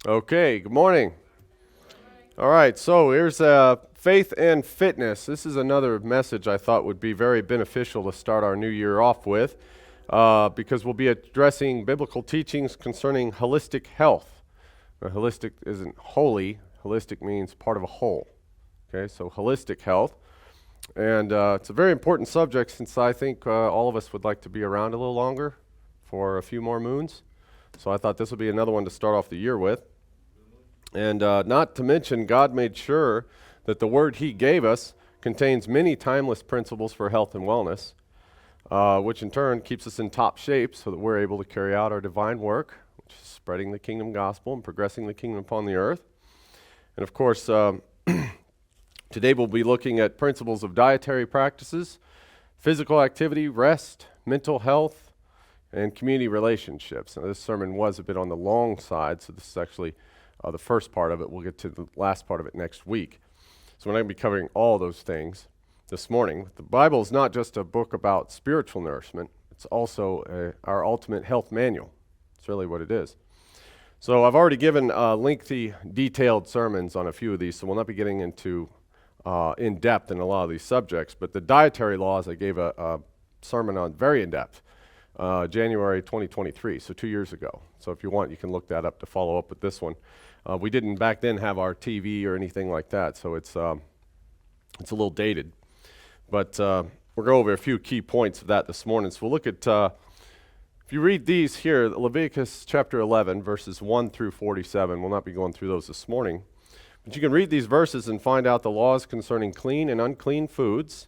Okay, good morning. All right, so here's faith and fitness. This is another message I thought would be very beneficial to start our new year off with because we'll be addressing biblical teachings concerning holistic health. Now, holistic isn't holy, holistic means part of a whole. Okay, so holistic health. And it's a very important subject since I think all of us would like to be around a little longer for a few more moons. So I thought this would be another one to start off the year with. And not to mention, God made sure that the word He gave us contains many timeless principles for health and wellness, which in turn keeps us in top shape so that we're able to carry out our divine work, which is spreading the kingdom gospel and progressing the kingdom upon the earth. And of course, today we'll be looking at principles of dietary practices, physical activity, rest, mental health, and community relationships. Now, this sermon was a bit on the long side, so this is actually the first part of it. We'll get to the last part of it next week. So we're not going to be covering all those things this morning. The Bible is not just a book about spiritual nourishment. It's also our ultimate health manual. It's really what it is. So I've already given lengthy, detailed sermons on a few of these, so we'll not be getting into in depth in a lot of these subjects. But the dietary laws, I gave a sermon on very in depth, January 2023, so 2 years ago. So if you want, you can look that up to follow up with this one. We didn't back then have our TV or anything like that, so it's a little dated. But we'll go over a few key points of that this morning. So we'll look at, if you read these here, Leviticus chapter 11, verses 1 through 47. We'll not be going through those this morning. But you can read these verses and find out the laws concerning clean and unclean foods.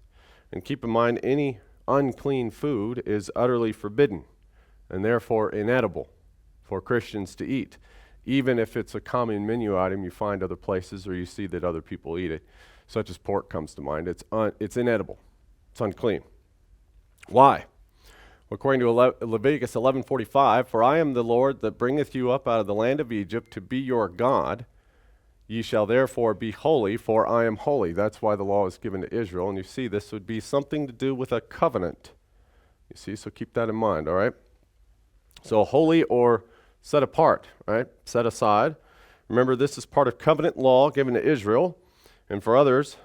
And keep in mind, any unclean food is utterly forbidden and therefore inedible for Christians to eat. Even if it's a common menu item you find other places or you see that other people eat it, such as pork comes to mind, it's inedible. It's unclean. Why? Well, according to Leviticus 11:45, "For I am the Lord that bringeth you up out of the land of Egypt to be your God. Ye shall therefore be holy, for I am holy." That's why the law is given to Israel. And you see, this would be something to do with a covenant. You see, so keep that in mind, all right? So holy or set apart, right? Set aside. Remember, this is part of covenant law given to Israel. And for others,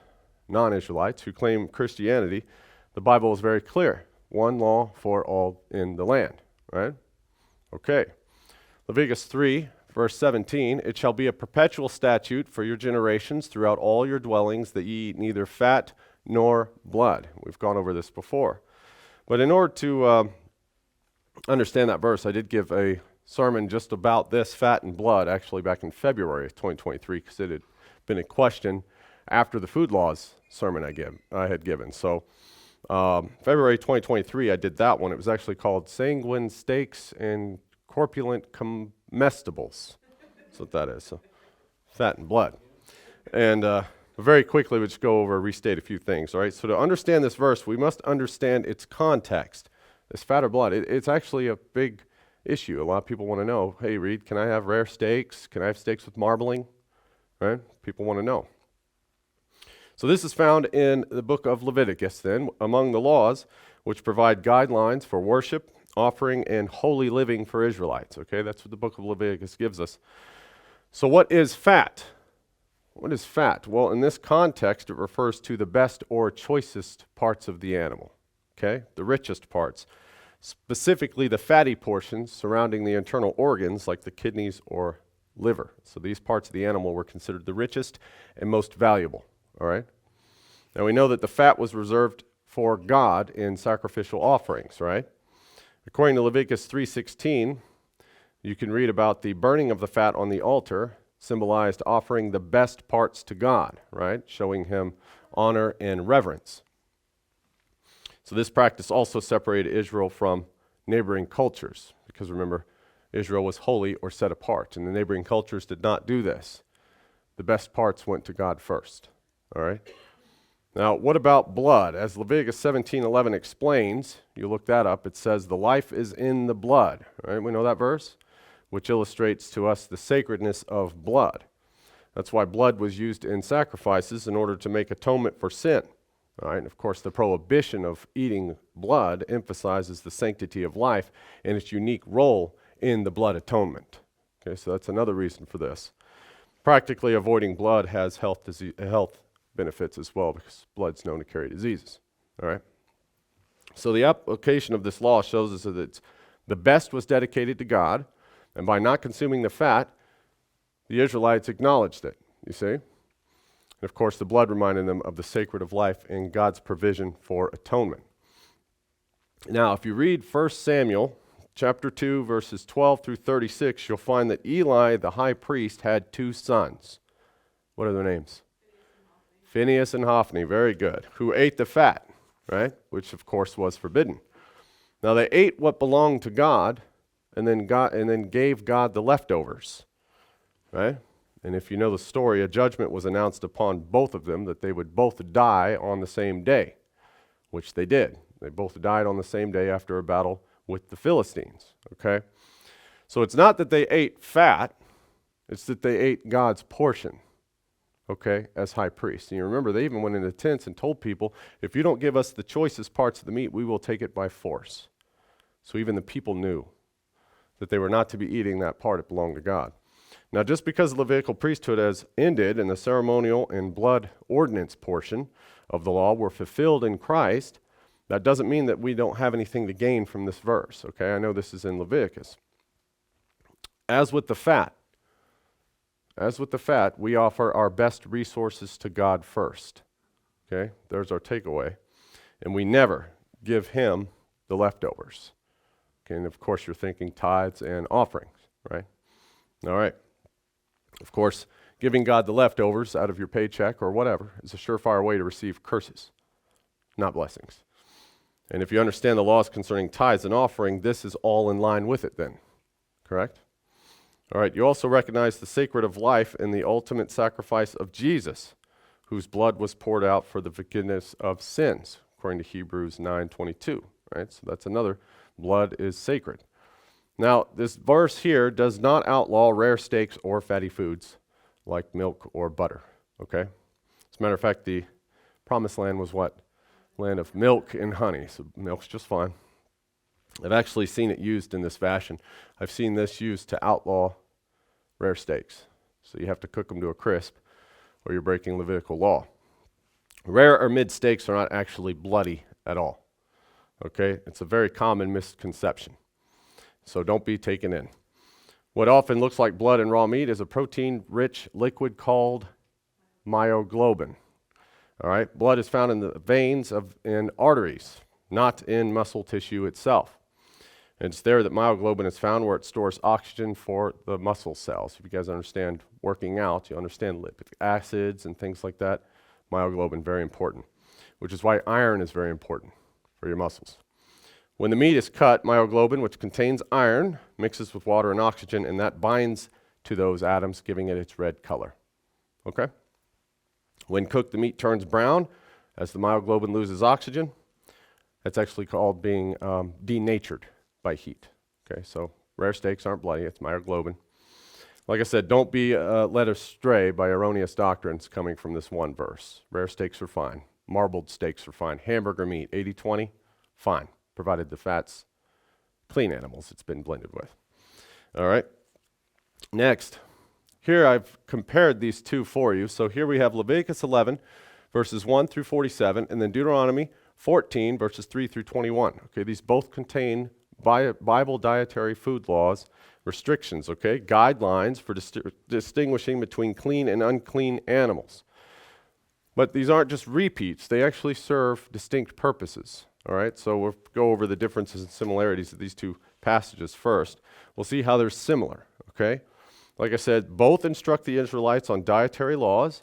non-Israelites, who claim Christianity, the Bible is very clear. One law for all in the land, right? Okay. Leviticus 3, verse 17, "It shall be a perpetual statute for your generations throughout all your dwellings that ye eat neither fat nor blood." We've gone over this before. But in order to understand that verse, I did give a sermon just about this, fat and blood, actually back in February of 2023, because it had been a question after the food laws sermon I had given. So February 2023, I did that one. It was actually called Sanguine Steaks and Corpulent Comestibles. That's what that is, so fat and blood. And very quickly, we'll just go over, restate a few things, all right? So to understand this verse, we must understand its context. This fat or blood, it's actually a big issue. A lot of people want to know, hey, Reed, can I have rare steaks? Can I have steaks with marbling? Right? People want to know. So this is found in the book of Leviticus, then, among the laws which provide guidelines for worship, offering, and holy living for Israelites. Okay, that's what the book of Leviticus gives us. So what is fat? What is fat? Well, in this context, it refers to the best or choicest parts of the animal. Okay, the richest parts. Specifically the fatty portions surrounding the internal organs like the kidneys or liver. So these parts of the animal were considered the richest and most valuable, all right? Now we know that the fat was reserved for God in sacrificial offerings, right? According to Leviticus 3:16, you can read about the burning of the fat on the altar symbolized offering the best parts to God, right? Showing him honor and reverence. So this practice also separated Israel from neighboring cultures, because remember, Israel was holy or set apart, and the neighboring cultures did not do this. The best parts went to God first, all right? Now, what about blood? As Leviticus 17:11 explains, you look that up, it says, "The life is in the blood," right? We know that verse, which illustrates to us the sacredness of blood. That's why blood was used in sacrifices in order to make atonement for sin. All right, and of course, the prohibition of eating blood emphasizes the sanctity of life and its unique role in the blood atonement. Okay, so that's another reason for this. Practically avoiding blood has health benefits as well, because blood's known to carry diseases. All right. So the application of this law shows us that the best was dedicated to God, and by not consuming the fat, the Israelites acknowledged it, you see? And of course, the blood reminded them of the sacred of life and God's provision for atonement. Now, if you read 1 Samuel chapter 2, verses 12 through 36, you'll find that Eli, the high priest, had two sons. What are their names? Phinehas and Hophni, very good, who ate the fat, right? Which of course was forbidden. Now they ate what belonged to God, and then gave God the leftovers, right? And if you know the story, a judgment was announced upon both of them that they would both die on the same day, which they did. They both died on the same day after a battle with the Philistines, okay? So it's not that they ate fat, it's that they ate God's portion, okay, as high priest. And you remember, they even went into tents and told people, if you don't give us the choicest parts of the meat, we will take it by force. So even the people knew that they were not to be eating that part that belonged to God. Now, just because the Levitical priesthood has ended and the ceremonial and blood ordinance portion of the law were fulfilled in Christ, that doesn't mean that we don't have anything to gain from this verse, okay? I know this is in Leviticus. As with the fat, we offer our best resources to God first. Okay, there's our takeaway. And we never give him the leftovers. Okay, and of course you're thinking tithes and offerings, right? All right. Of course, giving God the leftovers out of your paycheck or whatever is a surefire way to receive curses, not blessings. And if you understand the laws concerning tithes and offering, this is all in line with it then, correct? All right, you also recognize the sacred of life in the ultimate sacrifice of Jesus, whose blood was poured out for the forgiveness of sins, according to Hebrews 9:22, right? So that's another, blood is sacred. Now, this verse here does not outlaw rare steaks or fatty foods like milk or butter, okay? As a matter of fact, the promised land was what? Land of milk and honey, so milk's just fine. I've actually seen it used in this fashion. I've seen this used to outlaw rare steaks. So you have to cook them to a crisp or you're breaking Levitical law. Rare or mid steaks are not actually bloody at all. Okay? It's a very common misconception. So don't be taken in. What often looks like blood in raw meat is a protein-rich liquid called myoglobin. All right? Blood is found in the veins and arteries, not in muscle tissue itself. And it's there that myoglobin is found, where it stores oxygen for the muscle cells. If you guys understand working out, you understand lipid acids and things like that. Myoglobin, very important, which is why iron is very important for your muscles. When the meat is cut, myoglobin, which contains iron, mixes with water and oxygen, and that binds to those atoms, giving it its red color. Okay? When cooked, the meat turns brown as the myoglobin loses oxygen. That's actually called being denatured by heat. Okay, so rare steaks aren't bloody, it's myoglobin. Like I said, don't be led astray by erroneous doctrines coming from this one verse. Rare steaks are fine. Marbled steaks are fine. Hamburger meat, 80-20, fine, provided the fat's clean animals it's been blended with. All right, next. Here I've compared these two for you. So here we have Leviticus 11, verses 1 through 47, and then Deuteronomy 14, verses 3 through 21. Okay, these both contain Bible dietary food laws, restrictions, okay, guidelines for distinguishing between clean and unclean animals. But these aren't just repeats, they actually serve distinct purposes, all right? So we'll go over the differences and similarities of these two passages first. We'll see how they're similar, okay? Like I said, both instruct the Israelites on dietary laws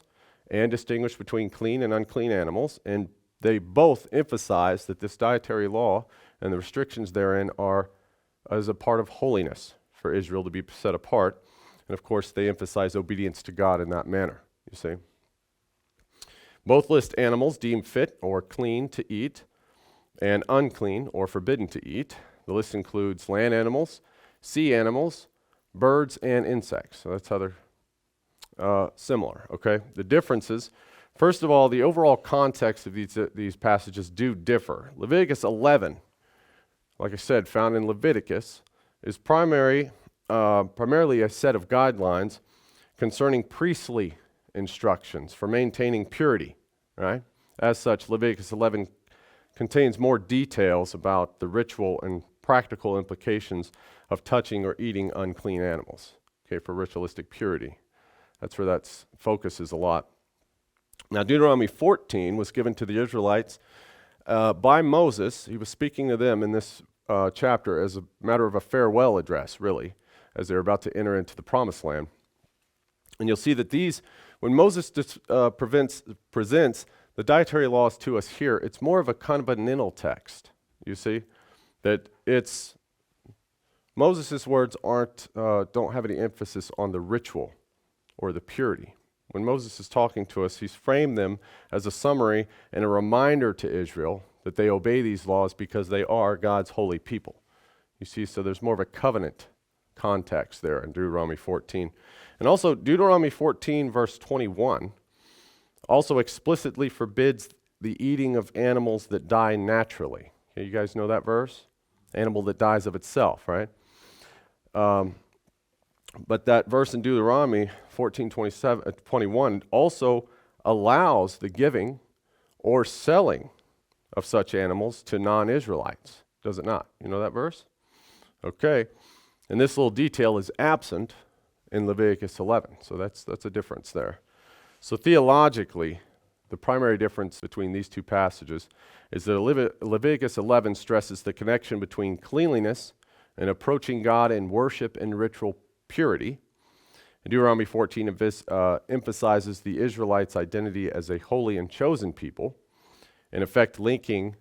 and distinguish between clean and unclean animals, and they both emphasize that this dietary law and the restrictions therein are as a part of holiness for Israel to be set apart. And of course, they emphasize obedience to God in that manner, you see. Both list animals deemed fit or clean to eat and unclean or forbidden to eat. The list includes land animals, sea animals, birds, and insects. So that's how they're similar, okay? The differences, first of all, the overall context of these passages do differ. Leviticus 11, like I said, found in Leviticus, is primary primarily a set of guidelines concerning priestly instructions for maintaining purity, right? As such, Leviticus 11 contains more details about the ritual and practical implications of touching or eating unclean animals, okay, for ritualistic purity. That's where that focus is a lot. Now, Deuteronomy 14 was given to the Israelites by Moses. He was speaking to them in this chapter as a matter of a farewell address, really, as they're about to enter into the promised land. And you'll see that when Moses presents the dietary laws to us here, it's more of a covenantal text, you see, that Moses' words don't have any emphasis on the ritual or the purity. When Moses is talking to us, he's framed them as a summary and a reminder to Israel that they obey these laws because they are God's holy people. You see, so there's more of a covenant context there in Deuteronomy 14. And also, Deuteronomy 14, verse 21, also explicitly forbids the eating of animals that die naturally. Okay, you guys know that verse? Animal that dies of itself, right? But that verse in Deuteronomy 14:21 also allows the giving or selling of such animals to non-Israelites. Does it not? You know that verse? Okay. And this little detail is absent in Leviticus 11. So that's a difference there. So theologically, the primary difference between these two passages is that Leviticus 11 stresses the connection between cleanliness and approaching God in worship and ritual purity. And Deuteronomy 14 emphasizes the Israelites' identity as a holy and chosen people, in effect linking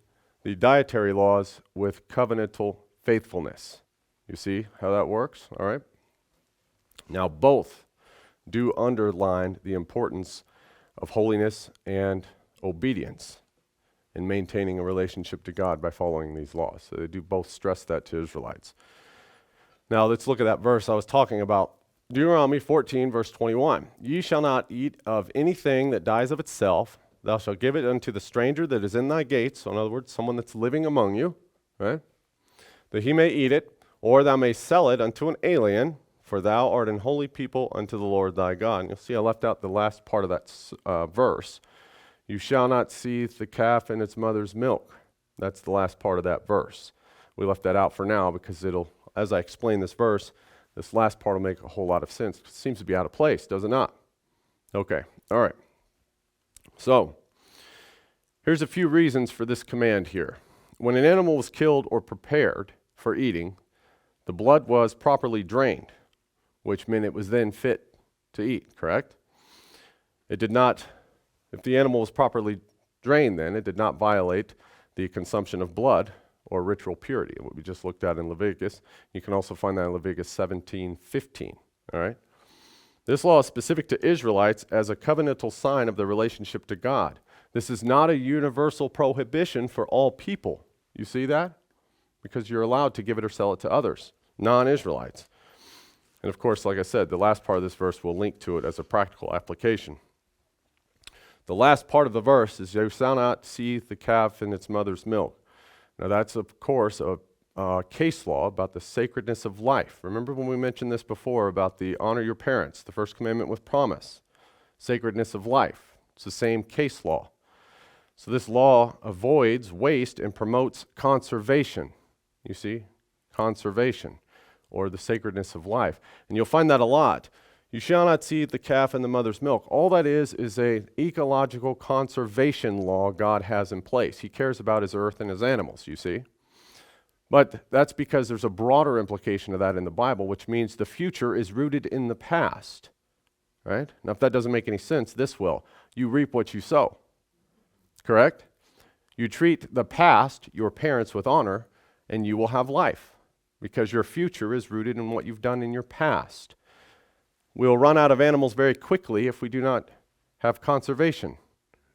the dietary laws with covenantal faithfulness. You see how that works? All right. Now, both do underline the importance of holiness and obedience in maintaining a relationship to God by following these laws. So they do both stress that to Israelites. Now, let's look at that verse I was talking about. Deuteronomy 14, verse 21. Ye shall not eat of anything that dies of itself. Thou shalt give it unto the stranger that is in thy gates. So in other words, someone that's living among you, right? That he may eat it, or thou may sell it unto an alien, for thou art an holy people unto the Lord thy God. And you'll see I left out the last part of that verse. You shall not seethe the calf in its mother's milk. That's the last part of that verse. We left that out for now because as I explain this verse, this last part will make a whole lot of sense. It seems to be out of place, does it not? Okay, all right. So, here's a few reasons for this command here. When an animal was killed or prepared for eating, the blood was properly drained, which meant it was then fit to eat, correct? It did not, if the animal was properly drained then, it did not violate the consumption of blood or ritual purity, what we just looked at in Leviticus. You can also find that in Leviticus 17:15, all right? This law is specific to Israelites as a covenantal sign of the relationship to God. This is not a universal prohibition for all people. You see that? Because you're allowed to give it or sell it to others, non-Israelites. And of course, like I said, the last part of this verse will link to it as a practical application. The last part of the verse is, you shall not seethe the calf in its mother's milk. Now that's, of course, a case law about the sacredness of life. Remember when we mentioned this before about the honor your parents, the first commandment with promise, sacredness of life. It's the same case law. So this law avoids waste and promotes conservation. You see? Conservation, or the sacredness of life. And you'll find that a lot. You shall not seethe the calf in the mother's milk. All that is an ecological conservation law God has in place. He cares about his earth and his animals, you see. But that's because there's a broader implication of that in the Bible, which means the future is rooted in the past, right? Now, if that doesn't make any sense, this will. You reap what you sow, correct? You treat the past, your parents, with honor, and you will have life, because your future is rooted in what you've done in your past. We'll run out of animals very quickly if we do not have conservation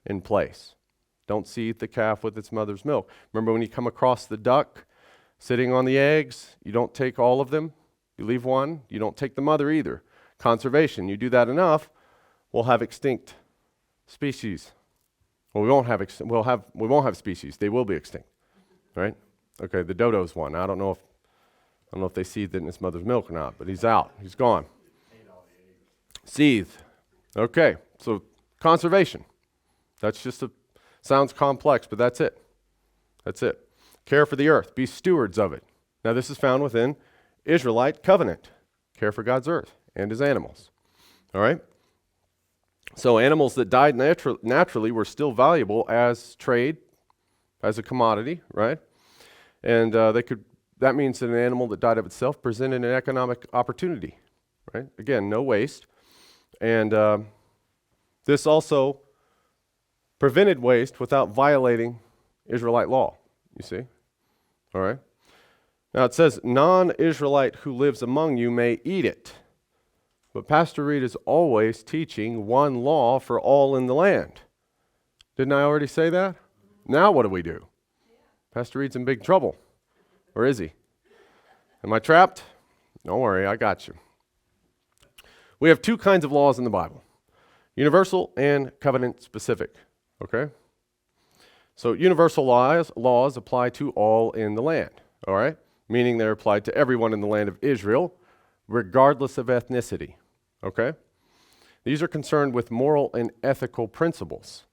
in place. Don't seethe the calf with its mother's milk. Remember when you come across the duck sitting on the eggs, you don't take all of them. You leave one. You don't take the mother either. Conservation. You do that enough, we'll have extinct species. Well, we won't have species. They will be extinct, right? Okay, the dodo's one. I don't know if I don't know if they seethed it in his mother's milk or not, but he's out. He's gone. Seethe. Okay, so conservation. That's just sounds complex, but that's it. That's it. Care for the earth. Be stewards of it. Now this is found within Israelite covenant. Care for God's earth and his animals. All right? So animals that died naturally were still valuable as trade, as a commodity, right? And that means that an animal that died of itself presented an economic opportunity, right? Again, no waste. And this also prevented waste without violating Israelite law, you see? All right? Now it says, non-Israelite who lives among you may eat it. But Pastor Reed is always teaching one law for all in the land. Didn't I already say that? Now what do we do? Pastor Reed's in big trouble. Or is he? Am I trapped? Don't worry, I got you. We have two kinds of laws in the Bible. Universal and covenant specific. Okay? So universal laws apply to all in the land. All right? Meaning they're applied to everyone in the land of Israel, regardless of ethnicity. Okay? These are concerned with moral and ethical principles.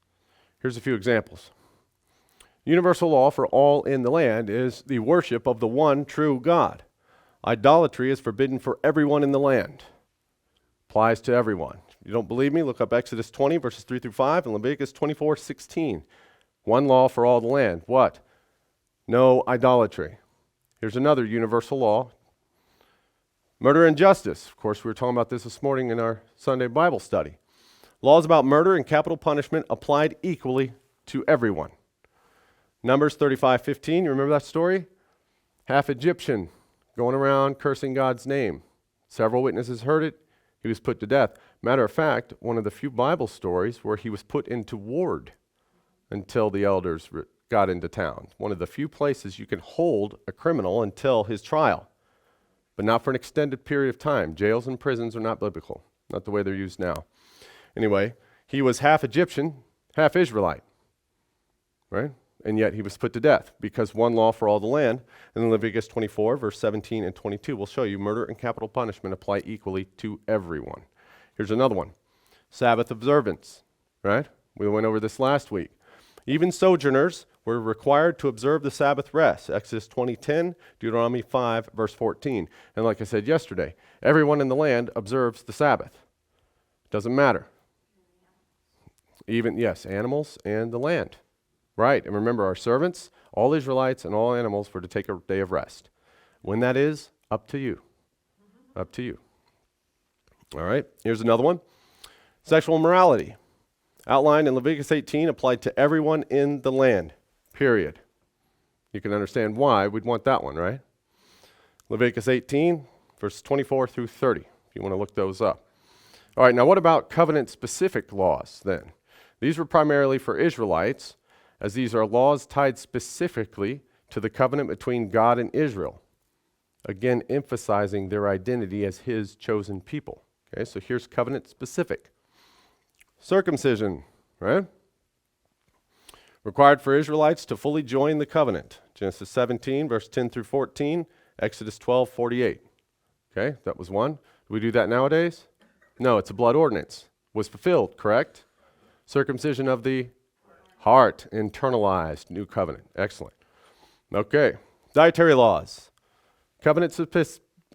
Here's a few examples. Universal law for all in the land is the worship of the one true God. Idolatry is forbidden for everyone in the land. Applies to everyone. If you don't believe me, look up Exodus 20, verses 3 through 5, and Leviticus 24, 16. One law for all the land. What? No idolatry. Here's another universal law. Murder and justice. Of course, we were talking about this morning in our Sunday Bible study. Laws about murder and capital punishment applied equally to everyone. Numbers 35:15, you remember that story? Half Egyptian, going around cursing God's name. Several witnesses heard it. He was put to death. Matter of fact, one of the few Bible stories where he was put into ward until the elders got into town. One of the few places you can hold a criminal until his trial, but not for an extended period of time. Jails and prisons are not biblical, not the way they're used now. Anyway, he was half Egyptian, half Israelite, right? And yet he was put to death because one law for all the land. And then Leviticus 24, verse 17 and 22 will show you murder and capital punishment apply equally to everyone. Here's another one. Sabbath observance, right? We went over this last week. Even sojourners were required to observe the Sabbath rest. Exodus 20:10, Deuteronomy 5, verse 14. And like I said yesterday, everyone in the land observes the Sabbath. Doesn't matter. Even, yes, animals and the land. Right, and remember our servants, all Israelites and all animals were to take a day of rest. When that is, up to you. Up to you. All right, here's another one. Sexual morality. Outlined in Leviticus 18, applied to everyone in the land, period. You can understand why we'd want that one, right? Leviticus 18, verses 24 through 30, if you want to look those up. All right, now what about covenant-specific laws then? These were primarily for Israelites, as these are laws tied specifically to the covenant between God and Israel, again emphasizing their identity as his chosen people. Okay, so here's covenant specific. Circumcision, right? Required for Israelites to fully join the covenant. Genesis 17, verse 10 through 14, Exodus 12, 48. Okay, that was one. Do we do that nowadays? No, it's a blood ordinance. Was fulfilled, correct? Circumcision of the heart, internalized, new covenant. Excellent. Okay, dietary laws. Covenant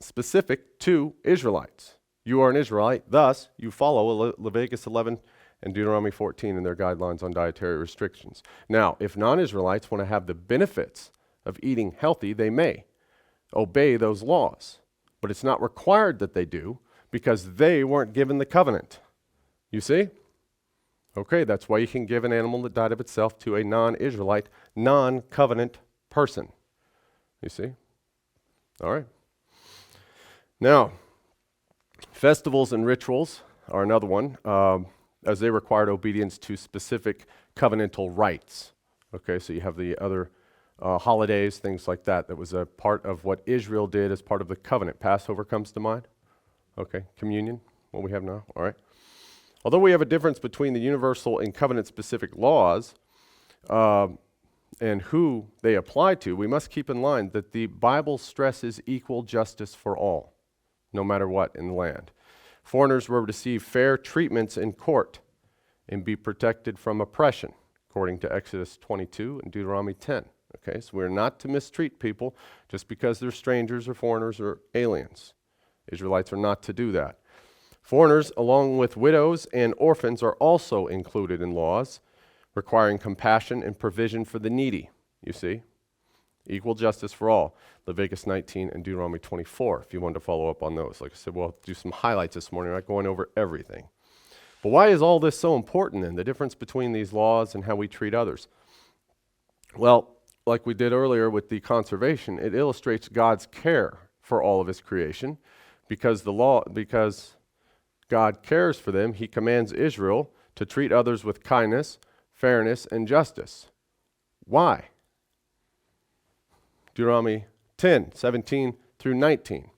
specific to Israelites. You are an Israelite, thus you follow Leviticus 11 and Deuteronomy 14 in their guidelines on dietary restrictions. Now, if non-Israelites want to have the benefits of eating healthy, they may obey those laws. But it's not required that they do because they weren't given the covenant. You see? Okay, that's why you can give an animal that died of itself to a non-Israelite, non-covenant person. You see? All right. Now, festivals and rituals are another one, as they required obedience to specific covenantal rites. Okay, so you have the other holidays, things like that. That was a part of what Israel did as part of the covenant. Passover comes to mind. Okay, communion, what we have now. All right. Although we have a difference between the universal and covenant-specific laws, and who they apply to, we must keep in mind that the Bible stresses equal justice for all, no matter what in the land. Foreigners will receive fair treatments in court and be protected from oppression, according to Exodus 22 and Deuteronomy 10. Okay, so we're not to mistreat people just because they're strangers or foreigners or aliens. Israelites are not to do that. Foreigners, along with widows and orphans, are also included in laws requiring compassion and provision for the needy, you see. Equal justice for all. Leviticus 19 and Deuteronomy 24, if you wanted to follow up on those. Like I said, we'll do some highlights this morning, not going over everything. But why is all this so important then, the difference between these laws and how we treat others? Well, like we did earlier with the conservation, it illustrates God's care for all of his creation. Because God cares for them, he commands Israel to treat others with kindness, fairness, and justice. Why? Deuteronomy 10, 17 through 19.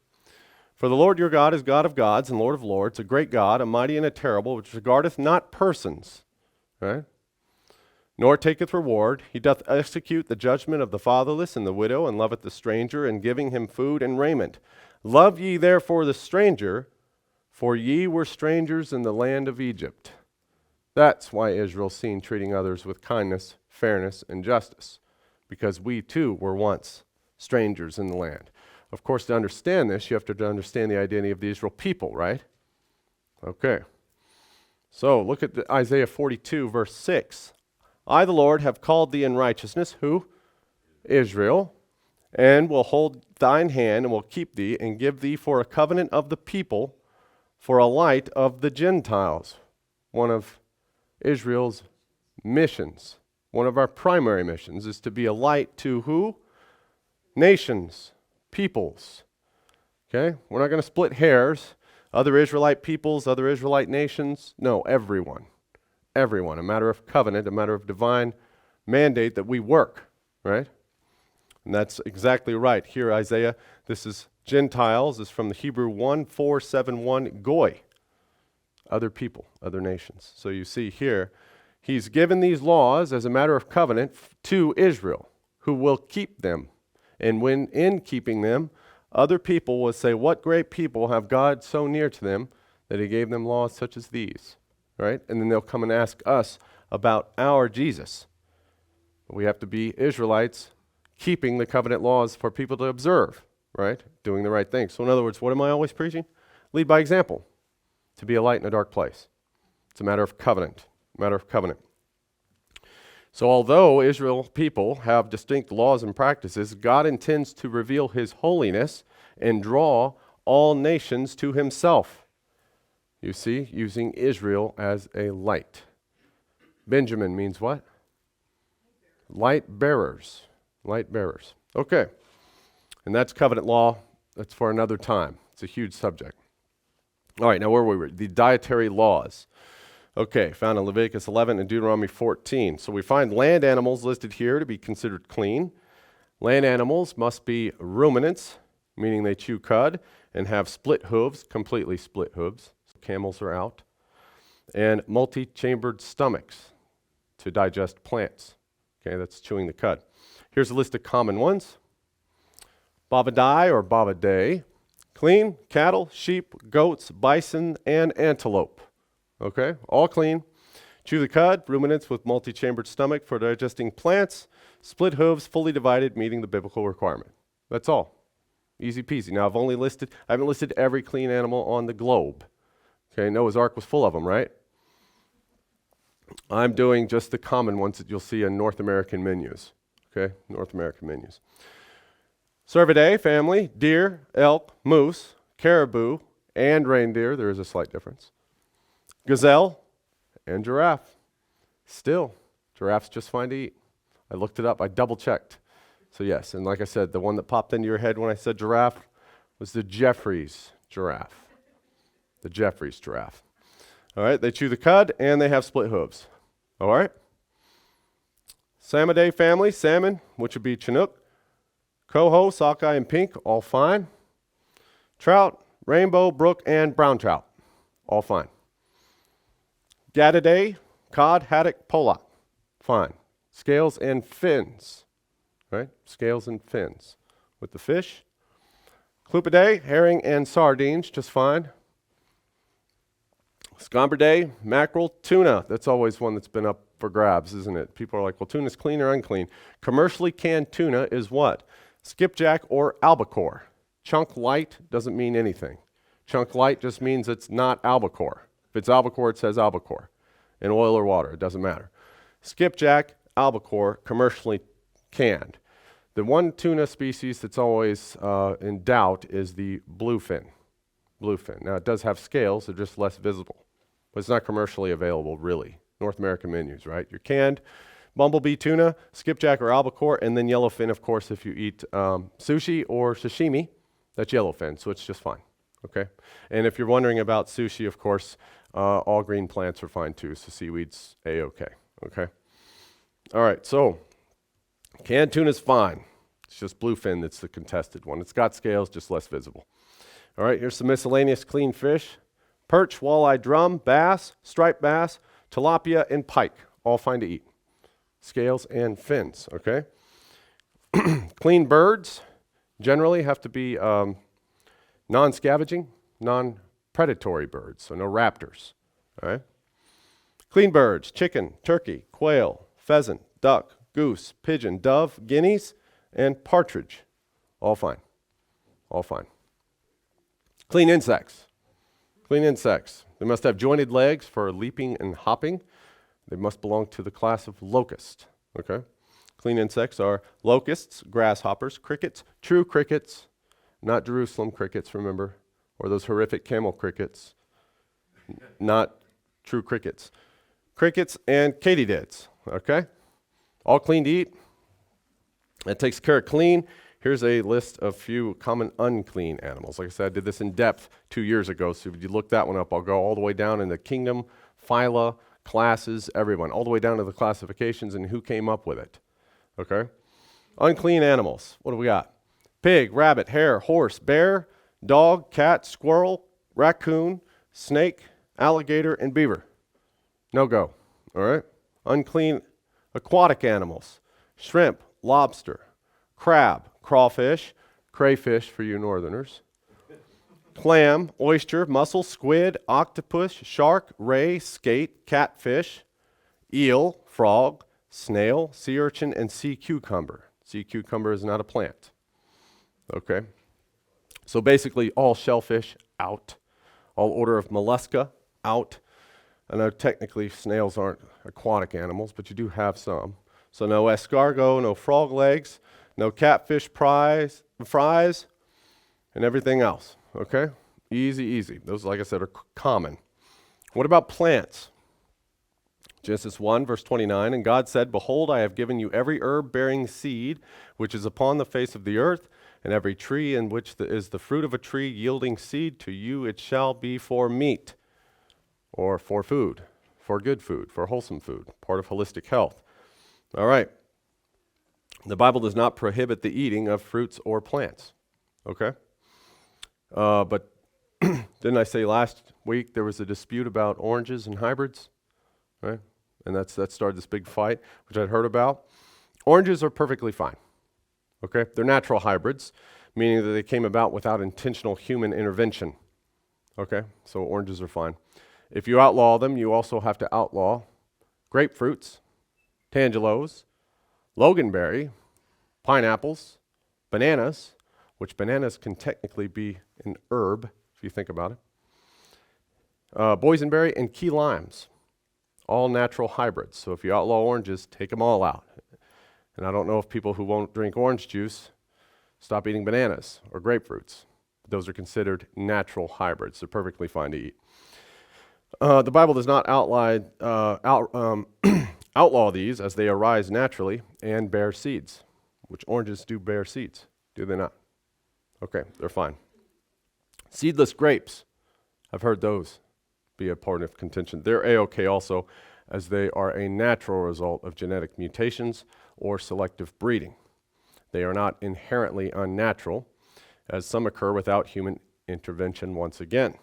For the Lord your God is God of gods and Lord of lords, a great God, a mighty and a terrible, which regardeth not persons, right? Nor taketh reward. He doth execute the judgment of the fatherless and the widow, and loveth the stranger, and giving him food and raiment. Love ye therefore the stranger, for ye were strangers in the land of Egypt. That's why Israel's seen treating others with kindness, fairness, and justice, because we too were once strangers in the land. Of course, to understand this, you have to understand the identity of the Israel people, right? Okay. So look at Isaiah 42, verse 6. I, the Lord, have called thee in righteousness. Who? Israel. And will hold thine hand and will keep thee and give thee for a covenant of the people, for a light of the Gentiles. One of Israel's missions, one of our primary missions, is to be a light to who? Nations, peoples. Okay? We're not going to split hairs. Other Israelite peoples, other Israelite nations. No, everyone. Everyone. A matter of covenant, a matter of divine mandate that we work, right? And that's exactly right. Here, Isaiah, this is Gentiles. This is from the Hebrew 1471, Goy. Other people, other nations. So you see here, he's given these laws as a matter of covenant to Israel, who will keep them. And when in keeping them, other people will say, what great people have God so near to them that he gave them laws such as these, right? And then they'll come and ask us about our Jesus. We have to be Israelites keeping the covenant laws for people to observe, right? Doing the right thing. So in other words, what am I always preaching? Lead by example. To be a light in a dark place. It's a matter of covenant. So although Israel people have distinct laws and practices, God intends to reveal his holiness and draw all nations to himself. You see, using Israel as a light. Benjamin means what? Light bearers. Light bearers. Okay. And that's covenant law. That's for another time. It's a huge subject. All right, now where were we? The dietary laws. Okay, found in Leviticus 11 and Deuteronomy 14. So we find land animals listed here to be considered clean. Land animals must be ruminants, meaning they chew cud, and have split hooves, completely split hooves. So camels are out. And multi-chambered stomachs to digest plants. Okay, that's chewing the cud. Here's a list of common ones. Bovadae or bovidae, clean, cattle, sheep, goats, bison, and antelope. Okay, all clean. Chew the cud, ruminants with multi-chambered stomach for digesting plants, split hooves, fully divided, meeting the biblical requirement. That's all. Easy peasy. Now I haven't listed every clean animal on the globe. Okay, Noah's Ark was full of them, right? I'm doing just the common ones that you'll see in North American menus. Okay, North American menus. Cervidae, family, deer, elk, moose, caribou, and reindeer. There is a slight difference. Gazelle and giraffe. Still, giraffe's just fine to eat. I looked it up. I double-checked. So yes, and like I said, the one that popped into your head when I said giraffe was the Jeffries giraffe. The Jeffries giraffe. All right, they chew the cud, and they have split hooves. All right? Salmonidae family, salmon, which would be Chinook, coho, sockeye, and pink, all fine. Trout, rainbow, brook, and brown trout, all fine. Gattidae, cod, haddock, pollock, fine. Scales and fins, right? Scales and fins. With the fish, Clupidae, herring and sardines, just fine. Scombridae, mackerel, tuna. That's always one that's been up for grabs, isn't it? People are like, well, tuna's clean or unclean. Commercially canned tuna is what? Skipjack or albacore. Chunk light doesn't mean anything. Chunk light just means it's not albacore. If it's albacore, it says albacore. In oil or water, it doesn't matter. Skipjack, albacore, commercially canned. The one tuna species that's always in doubt is the bluefin. Bluefin. Now, it does have scales, they're just less visible. But it's not commercially available, really. North American menus, right? Your canned bumblebee tuna, skipjack or albacore, and then yellowfin, of course, if you eat sushi or sashimi, that's yellowfin, so it's just fine, okay? And if you're wondering about sushi, of course, all green plants are fine too, so seaweed's A-okay, okay? All right, so canned tuna's fine. It's just bluefin that's the contested one. It's got scales, just less visible. All right, here's some miscellaneous clean fish. Perch, walleye, drum, bass, striped bass, tilapia, and pike, all fine to eat. Scales and fins, okay? Clean birds generally have to be non-scavenging, non-predatory birds, so no raptors, all right? Clean birds, chicken, turkey, quail, pheasant, duck, goose, pigeon, dove, guineas, and partridge, all fine, all fine. Clean insects. Clean insects. They must have jointed legs for leaping and hopping. They must belong to the class of locust, okay? Clean insects are locusts, grasshoppers, crickets, true crickets, not Jerusalem crickets, remember, or those horrific camel crickets, not true crickets. Crickets and katydids, okay? All clean to eat. That takes care of clean. Here's a list of few common unclean animals. Like I said, I did this in depth 2 years ago, so if you look that one up, I'll go all the way down in the kingdom, phyla, classes, everyone, all the way down to the classifications and who came up with it, okay? Unclean animals, what do we got? Pig, rabbit, hare, horse, bear, dog, cat, squirrel, raccoon, snake, alligator, and beaver. No go, all right? Unclean aquatic animals, shrimp, lobster, crab, crawfish, crayfish for you northerners, clam, oyster, mussel, squid, octopus, shark, ray, skate, catfish, eel, frog, snail, sea urchin, and sea cucumber. Sea cucumber is not a plant. Okay? So basically all shellfish, out. All order of mollusca, out. I know technically snails aren't aquatic animals, but you do have some. So no escargot, no frog legs, no catfish fries, and everything else, okay? Easy, easy. Those, like I said, are common. What about plants? Genesis 1, verse 29, and God said, behold, I have given you every herb bearing seed, which is upon the face of the earth, and every tree in which is the fruit of a tree yielding seed, to you it shall be for meat, or for food, for good food, for wholesome food, part of holistic health. All right. The Bible does not prohibit the eating of fruits or plants, okay? But didn't I say last week there was a dispute about oranges and hybrids, right? And that started this big fight, which I'd heard about. Oranges are perfectly fine, okay? They're natural hybrids, meaning that they came about without intentional human intervention, okay? So oranges are fine. If you outlaw them, you also have to outlaw grapefruits, tangelos, loganberry, pineapples, bananas, which bananas can technically be an herb, if you think about it, boysenberry, and key limes, all natural hybrids. So if you outlaw oranges, take them all out. And I don't know if people who won't drink orange juice stop eating bananas or grapefruits. Those are considered natural hybrids. They're perfectly fine to eat. The Bible does not outlaw these as they arise naturally and bear seeds, which oranges do bear seeds, do they not? Okay, they're fine. Seedless grapes, I've heard those be a part of contention. They're A-okay also, as they are a natural result of genetic mutations or selective breeding. They are not inherently unnatural, as some occur without human intervention once again.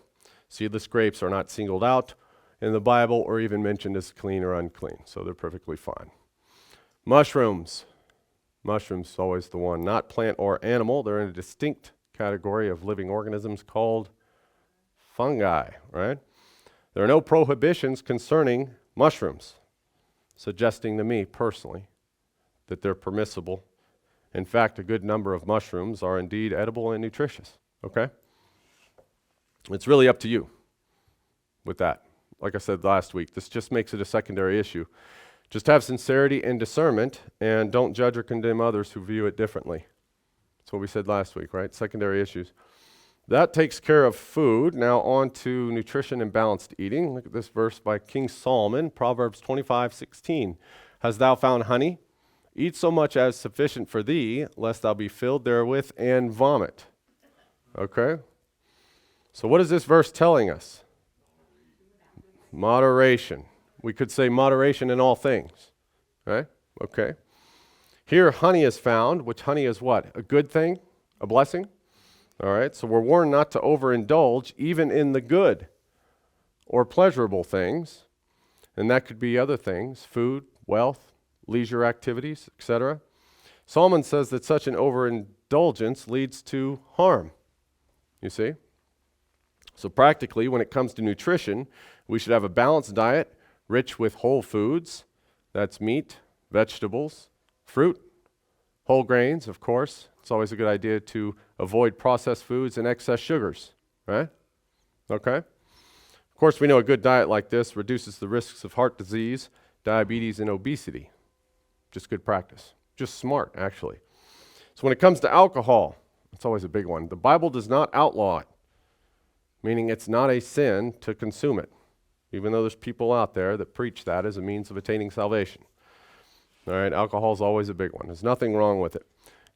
Seedless grapes are not singled out in the Bible or even mentioned as clean or unclean, so they're perfectly fine. Mushrooms. Mushrooms is always the one. Not plant or animal. They're in a distinct category of living organisms called fungi, right? There are no prohibitions concerning mushrooms, suggesting to me personally that they're permissible. In fact, a good number of mushrooms are indeed edible and nutritious, okay? It's really up to you with that. Like I said last week, this just makes it a secondary issue. Just have sincerity and discernment, and don't judge or condemn others who view it differently. That's what we said last week, right? Secondary issues. That takes care of food. Now on to nutrition and balanced eating. Look at this verse by King Solomon, Proverbs 25:16. Hast thou found honey? Eat so much as sufficient for thee, lest thou be filled therewith and vomit. Okay? So what is this verse telling us? Moderation. We could say moderation in all things. Right? Okay. Here honey is found, which honey is what? A good thing? A blessing? All right, so we're warned not to overindulge even in the good or pleasurable things, and that could be other things, food, wealth, leisure activities, etc. Solomon says that such an overindulgence leads to harm, you see? So practically, when it comes to nutrition, we should have a balanced diet rich with whole foods. That's meat, vegetables, fruit, whole grains, of course. It's always a good idea to avoid processed foods and excess sugars, right? Okay? Of course, we know a good diet like this reduces the risks of heart disease, diabetes, and obesity. Just good practice. Just smart, actually. So when it comes to alcohol, it's always a big one. The Bible does not outlaw it, meaning it's not a sin to consume it, even though there's people out there that preach that as a means of attaining salvation. All right, alcohol is always a big one. There's nothing wrong with it.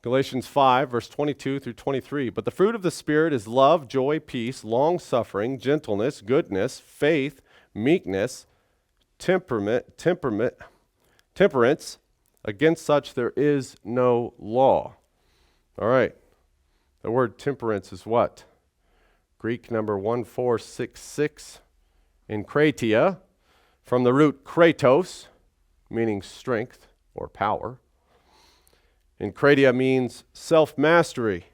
Galatians 5, verse 22 through 23. But the fruit of the Spirit is love, joy, peace, long-suffering, gentleness, goodness, faith, meekness, temperance. Against such there is no law. All right. The word temperance is what? Greek number 1466 in kratia, from the root kratos, meaning strength or power. And kratia means self-mastery,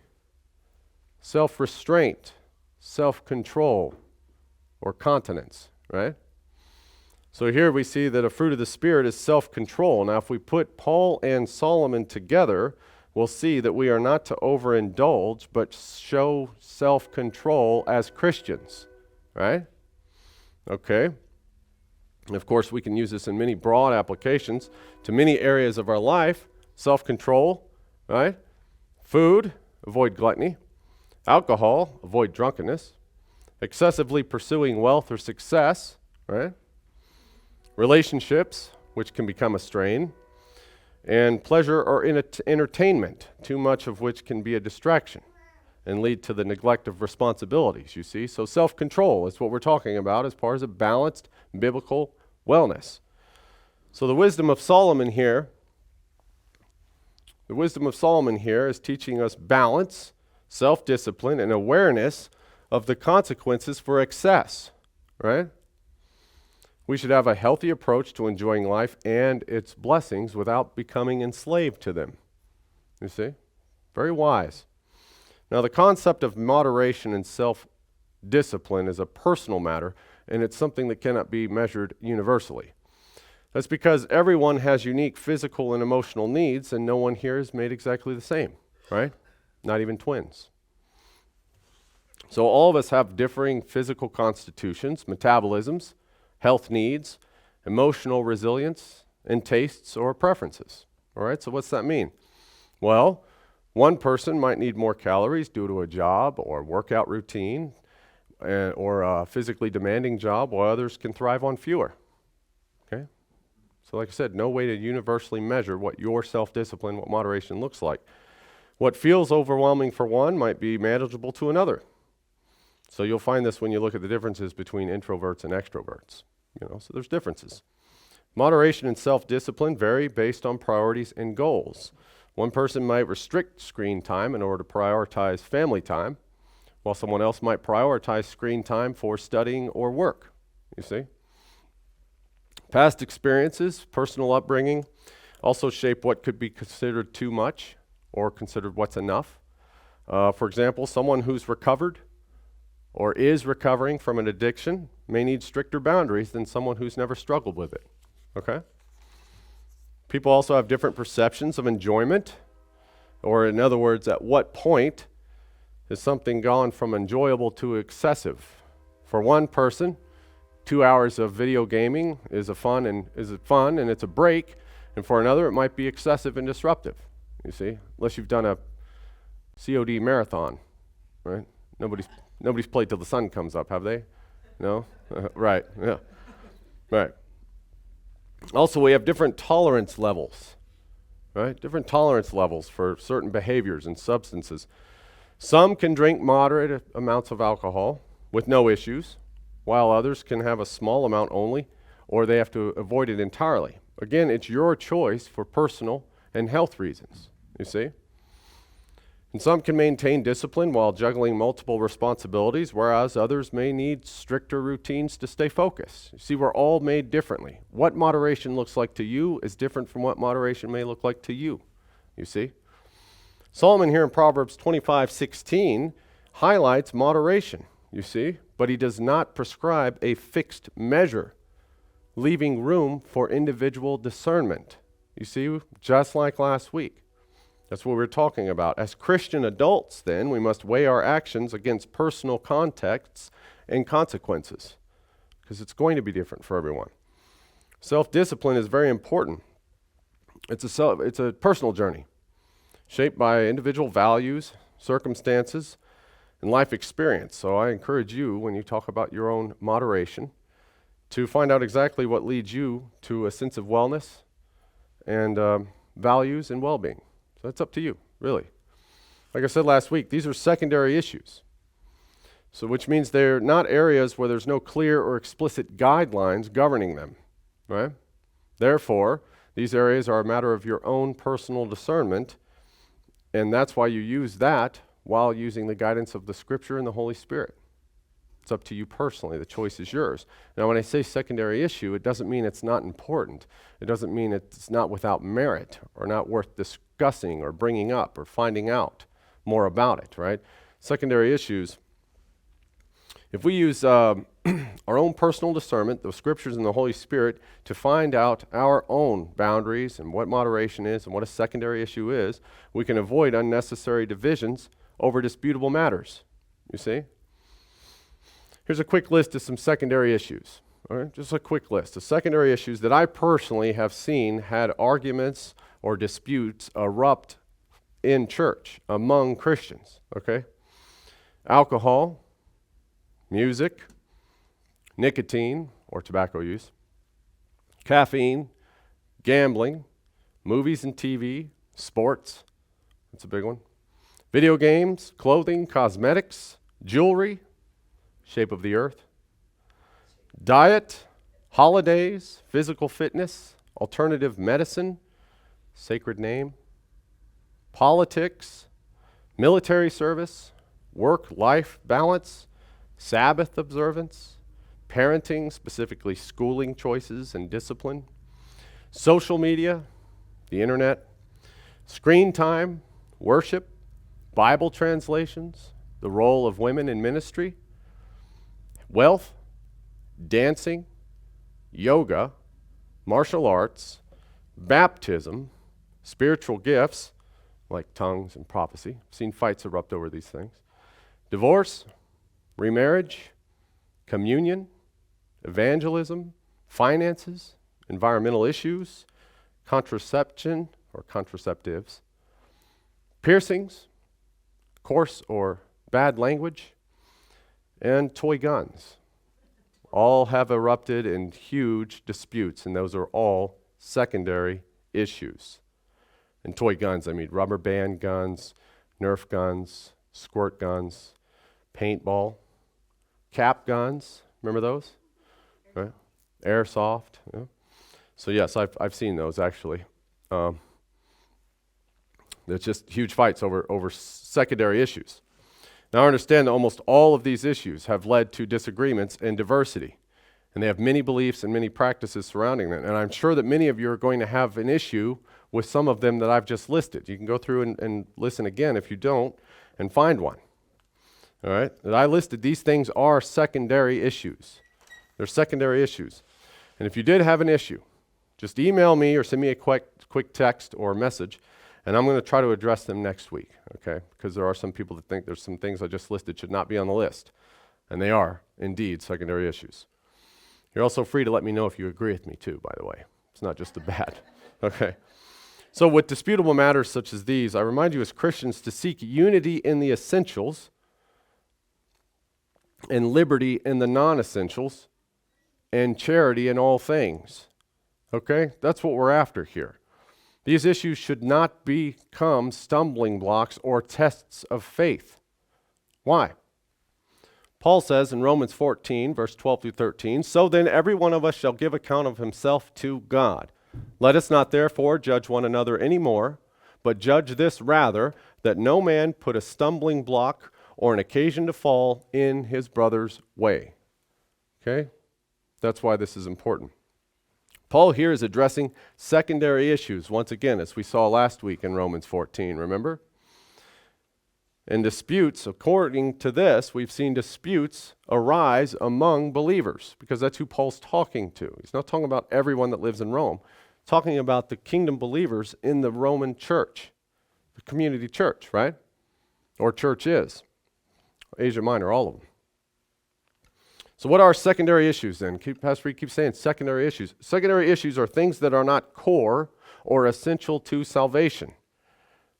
self-restraint, self-control, or continence, right? So here we see that a fruit of the Spirit is self-control. Now, if we put Paul and Solomon together, we'll see that we are not to overindulge, but show self-control as Christians, right? Okay. And of course, we can use this in many broad applications to many areas of our life. Self-control, right? Food, avoid gluttony. Alcohol, avoid drunkenness. Excessively pursuing wealth or success, right? Relationships, which can become a strain. And pleasure or entertainment, too much of which can be a distraction and lead to the neglect of responsibilities, you see. So self-control is what we're talking about as far as a balanced biblical wellness. So the wisdom of Solomon here is teaching us balance, self-discipline, and awareness of the consequences for excess, right? We should have a healthy approach to enjoying life and its blessings without becoming enslaved to them. You see? Very wise. Now, the concept of moderation and self-discipline is a personal matter, and it's something that cannot be measured universally. That's because everyone has unique physical and emotional needs, and no one here is made exactly the same, right? Not even twins. So all of us have differing physical constitutions, metabolisms, health needs, emotional resilience, and tastes or preferences. All right, so what's that mean? Well, one person might need more calories due to a job or workout routine or a physically demanding job, while others can thrive on fewer. Okay? So like I said, no way to universally measure what your self-discipline, what moderation looks like. What feels overwhelming for one might be manageable to another. So you'll find this when you look at the differences between introverts and extroverts. So there's differences. Moderation and self-discipline vary based on priorities and goals. One person might restrict screen time in order to prioritize family time, while someone else might prioritize screen time for studying or work, you see. Past experiences, personal upbringing, also shape what could be considered too much or considered what's enough. For example, someone who's recovered or is recovering from an addiction may need stricter boundaries than someone who's never struggled with it. Okay? People also have different perceptions of enjoyment, or in other words, at what point is something gone from enjoyable to excessive? For one person, 2 hours of video gaming is fun and it's a break, and for another it might be excessive and disruptive. You see, unless you've done a COD marathon, right? Nobody's played till the sun comes up, have they? No? Right, yeah. Right. Also, we have different tolerance levels, right? Different tolerance levels for certain behaviors and substances. Some can drink moderate amounts of alcohol with no issues, while others can have a small amount only, or they have to avoid it entirely. Again, it's your choice for personal and health reasons, you see? And some can maintain discipline while juggling multiple responsibilities, whereas others may need stricter routines to stay focused. You see, we're all made differently. What moderation looks like to you is different from what moderation may look like to you, you see? Solomon here in Proverbs 25:16 highlights moderation, you see, but he does not prescribe a fixed measure, leaving room for individual discernment. You see, just like last week. That's what we're talking about. As Christian adults, then, we must weigh our actions against personal contexts and consequences, because it's going to be different for everyone. Self-discipline is very important. It's a personal journey, shaped by individual values, circumstances, and life experience. So I encourage you, when you talk about your own moderation, to find out exactly what leads you to a sense of wellness and values and well-being. So that's up to you, really. Like I said last week, these are secondary issues. So which means they're not areas where there's no clear or explicit guidelines governing them, right? Therefore, these areas are a matter of your own personal discernment, and that's why you use that while using the guidance of the Scripture and the Holy Spirit. It's up to you personally. The choice is yours. Now, when I say secondary issue, it doesn't mean it's not important. It doesn't mean it's not without merit or not worth discussing or bringing up or finding out more about it, right? Secondary issues, if we use our own personal discernment, the Scriptures and the Holy Spirit, to find out our own boundaries and what moderation is and what a secondary issue is, we can avoid unnecessary divisions over disputable matters, you see? Here's a quick list of some secondary issues, all right? Just a quick list of secondary issues that I personally have seen had arguments or disputes erupt in church among Christians, okay? Alcohol, music, nicotine or tobacco use, caffeine, gambling, movies and TV, sports, that's a big one, video games, clothing, cosmetics, jewelry, shape of the earth, diet, holidays, physical fitness, alternative medicine, sacred name, politics, military service, work-life balance, Sabbath observance, parenting, specifically schooling choices and discipline, social media, the internet, screen time, worship, Bible translations, the role of women in ministry, wealth, dancing, yoga, martial arts, baptism, spiritual gifts, like tongues and prophecy. I've seen fights erupt over these things. Divorce, remarriage, communion, evangelism, finances, environmental issues, contraception or contraceptives, piercings, coarse or bad language, and toy guns. All have erupted in huge disputes, and those are all secondary issues. And toy guns, I mean rubber band guns, Nerf guns, squirt guns, paintball, cap guns, remember those? Right? Airsoft. Yeah. So yes, I've seen those actually. There's just huge fights over secondary issues. Now I understand that almost all of these issues have led to disagreements and diversity. And they have many beliefs and many practices surrounding them. And I'm sure that many of you are going to have an issue with some of them that I've just listed. You can go through and listen again if you don't and find one. All right? That I listed, these things are secondary issues. They're secondary issues. And if you did have an issue, just email me or send me a quick text or message, and I'm going to try to address them next week, okay? Because there are some people that think there's some things I just listed should not be on the list. And they are, indeed, secondary issues. You're also free to let me know if you agree with me too, by the way. It's not just the bad, okay? So with disputable matters such as these, I remind you as Christians to seek unity in the essentials and liberty in the non-essentials and charity in all things, okay? That's what we're after here. These issues should not become stumbling blocks or tests of faith. Why? Paul says in Romans 14, verse 12 through 13, "So then every one of us shall give account of himself to God. Let us not therefore judge one another any more, but judge this rather, that no man put a stumbling block or an occasion to fall in his brother's way." Okay? That's why this is important. Paul here is addressing secondary issues, once again, as we saw last week in Romans 14, remember? And disputes, according to this, we've seen disputes arise among believers, because that's who Paul's talking to. He's not talking about everyone that lives in Rome. He's talking about the kingdom believers in the Roman church, the community church, right? Or churches, Asia Minor, all of them. So what are secondary issues then? Pastor Reed keeps saying secondary issues. Secondary issues are things that are not core or essential to salvation,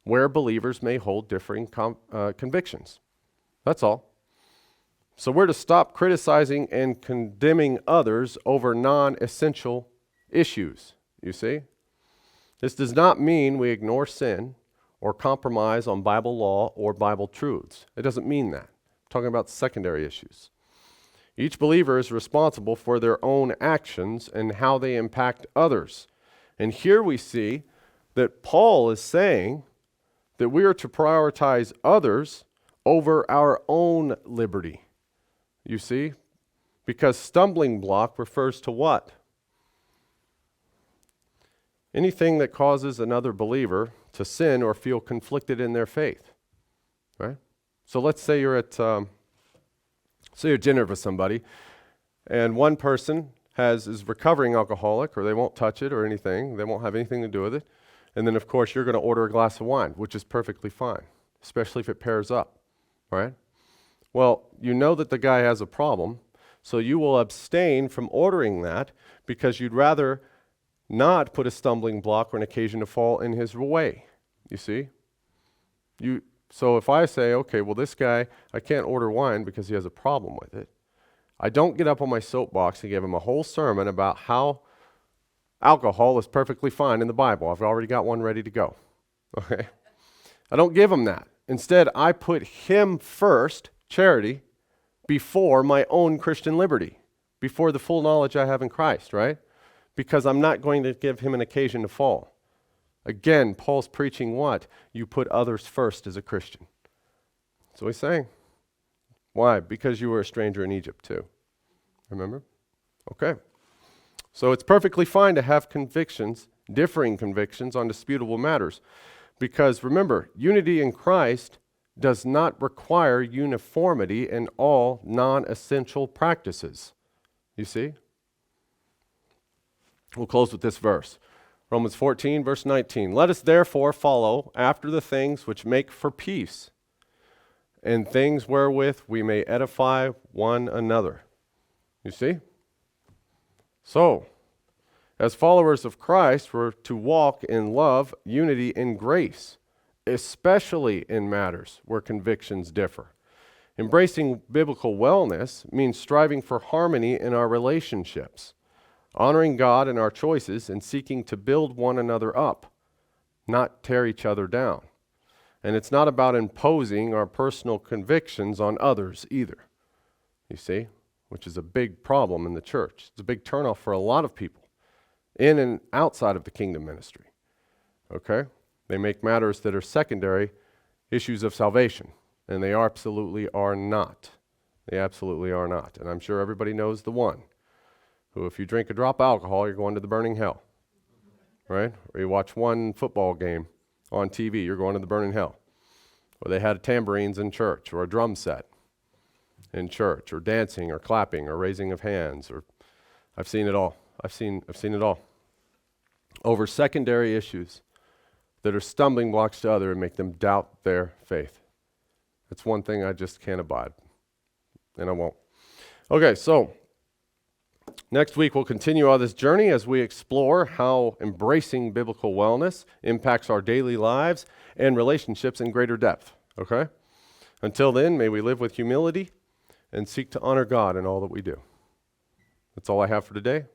where believers may hold differing convictions. That's all. So we're to stop criticizing and condemning others over non-essential issues, you see? This does not mean we ignore sin or compromise on Bible law or Bible truths. It doesn't mean that. I'm talking about secondary issues. Each believer is responsible for their own actions and how they impact others. And here we see that Paul is saying that we are to prioritize others over our own liberty. You see? Because stumbling block refers to what? Anything that causes another believer to sin or feel conflicted in their faith. Right? So let's say you're at dinner with somebody, and one person is recovering alcoholic, or they won't touch it or anything. They won't have anything to do with it. And then, of course, you're going to order a glass of wine, which is perfectly fine, especially if it pairs up, right? Well, you know that the guy has a problem, so you will abstain from ordering that because you'd rather not put a stumbling block or an occasion to fall in his way, you see? So if I say, okay, well, this guy, I can't order wine because he has a problem with it, I don't get up on my soapbox and give him a whole sermon about how alcohol is perfectly fine in the Bible. I've already got one ready to go. Okay? I don't give him that. Instead, I put him first, charity, before my own Christian liberty, before the full knowledge I have in Christ, right? Because I'm not going to give him an occasion to fall. Again, Paul's preaching what? You put others first as a Christian. That's what he's saying. Why? Because you were a stranger in Egypt too. Remember? Okay. So it's perfectly fine to have convictions, differing convictions on disputable matters. Because remember, unity in Christ does not require uniformity in all non-essential practices. You see? We'll close with this verse. Romans 14, verse 19. "Let us therefore follow after the things which make for peace, and things wherewith we may edify one another." You see? So, as followers of Christ, we're to walk in love, unity, and grace, especially in matters where convictions differ. Embracing biblical wellness means striving for harmony in our relationships, honoring God in our choices, and seeking to build one another up, not tear each other down. And it's not about imposing our personal convictions on others either, you see, which is a big problem in the church. It's a big turnoff for a lot of people in and outside of the kingdom ministry, okay? They make matters that are secondary issues of salvation, and they absolutely are not. They absolutely are not, and I'm sure everybody knows the one. who, if you drink a drop of alcohol, you're going to the burning hell, right? Or you watch one football game on TV, you're going to the burning hell. Or they had tambourines in church, or a drum set in church, or dancing, or clapping, or raising of hands, or I've seen it all. I've seen it all. Over secondary issues that are stumbling blocks to others and make them doubt their faith. That's one thing I just can't abide, and I won't. Okay, so next week we'll continue on this journey as we explore how embracing biblical wellness impacts our daily lives and relationships in greater depth, okay? Until then, may we live with humility and seek to honor God in all that we do. That's all I have for today.